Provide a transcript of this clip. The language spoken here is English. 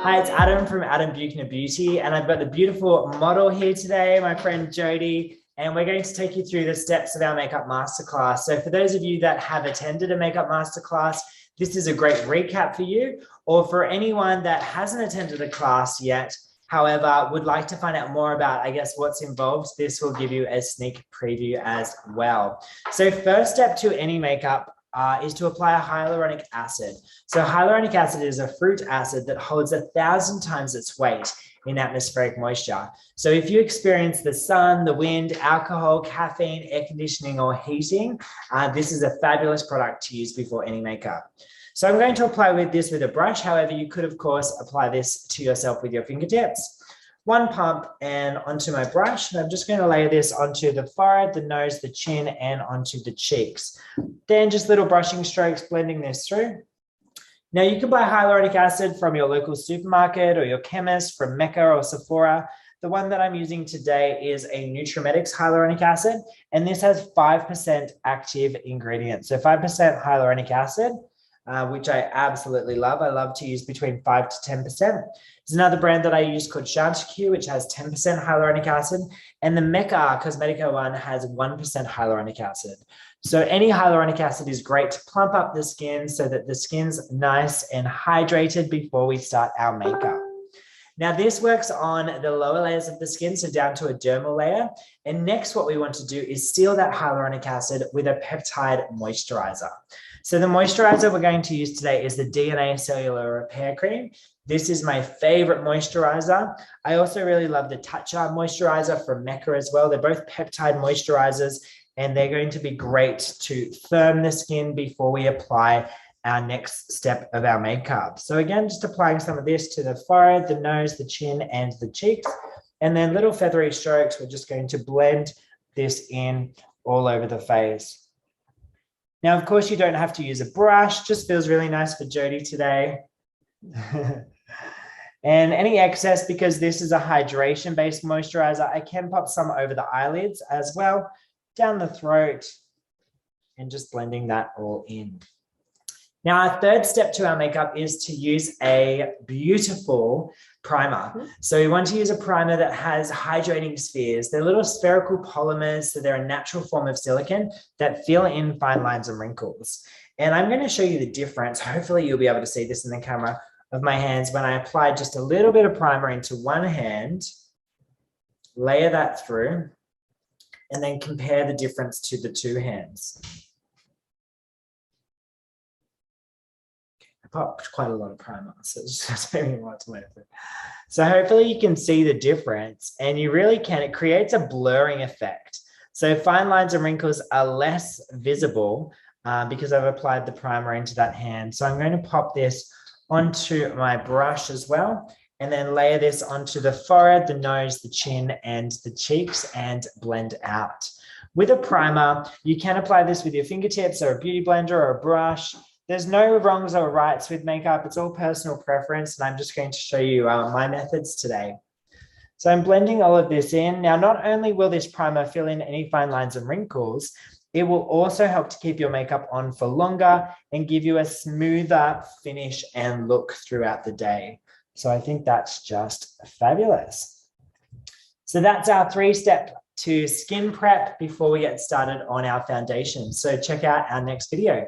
Hi, it's Adam from Adam Buchner Beauty, and I've got the beautiful model here today, my friend Jody, and we're going to take you through the steps of our Makeup Masterclass. So for those of you that have attended a Makeup Masterclass, this is a great recap for you, or for anyone that hasn't attended a class yet, however, would like to find out more about, what's involved, this will give you a sneak preview as well. So first step to any makeup is to apply a hyaluronic acid. So hyaluronic acid is a fruit acid that holds 1,000 times its weight in atmospheric moisture. So if you experience the sun, the wind, alcohol, caffeine, air conditioning, or heating, this is a fabulous product to use before any makeup. So I'm going to apply this with a brush. However, you could, of course, apply this to yourself with your fingertips. One pump and onto my brush. And I'm just going to lay this onto the forehead, the nose, the chin, and onto the cheeks. Then just little brushing strokes, blending this through. Now you can buy hyaluronic acid from your local supermarket or your chemist, from Mecca or Sephora. The one that I'm using today is a Nutrimetics hyaluronic acid, and this has 5% active ingredient. So 5% hyaluronic acid, which I absolutely love. I love to use between 5 to 10%. There's another brand that I use called Chanticure, which has 10% hyaluronic acid. And the Mecca Cosmetica one has 1% hyaluronic acid. So any hyaluronic acid is great to plump up the skin so that the skin's nice and hydrated before we start our makeup. Now this works on the lower layers of the skin, so down to a dermal layer. And next what we want to do is seal that hyaluronic acid with a peptide moisturizer. So the moisturizer we're going to use today is the DNA Cellular Repair Cream. This is my favorite moisturizer. I also really love the Tatcha moisturizer from Mecca as well. They're both peptide moisturizers, and they're going to be great to firm the skin before we apply our next step of our makeup. So again, just applying some of this to the forehead, the nose, the chin, and the cheeks. And then little feathery strokes, we're just going to blend this in all over the face. Now, of course, you don't have to use a brush, just feels really nice for Jody today. And any excess, because this is a hydration-based moisturizer, I can pop some over the eyelids as well, down the throat, and just blending that all in. Now, our third step to our makeup is to use a beautiful primer. So we want to use a primer that has hydrating spheres. They're little spherical polymers, so they're a natural form of silicone that fill in fine lines and wrinkles. And I'm going to show you the difference. Hopefully you'll be able to see this in the camera of my hands when I apply just a little bit of primer into one hand, layer that through, and then compare the difference to the two hands. Popped quite a lot of primer, so it's just maybe a lot to wait for. So hopefully you can see the difference, and you really can. It creates a blurring effect. So fine lines and wrinkles are less visible because I've applied the primer into that hand. So I'm going to pop this onto my brush as well, and then layer this onto the forehead, the nose, the chin, and the cheeks, and blend out. With a primer, you can apply this with your fingertips or a beauty blender or a brush. There's no wrongs or rights with makeup. It's all personal preference, and I'm just going to show you my methods today. So I'm blending all of this in. Now, not only will this primer fill in any fine lines and wrinkles, it will also help to keep your makeup on for longer and give you a smoother finish and look throughout the day. So I think that's just fabulous. So that's our 3-step to skin prep before we get started on our foundation. So check out our next video.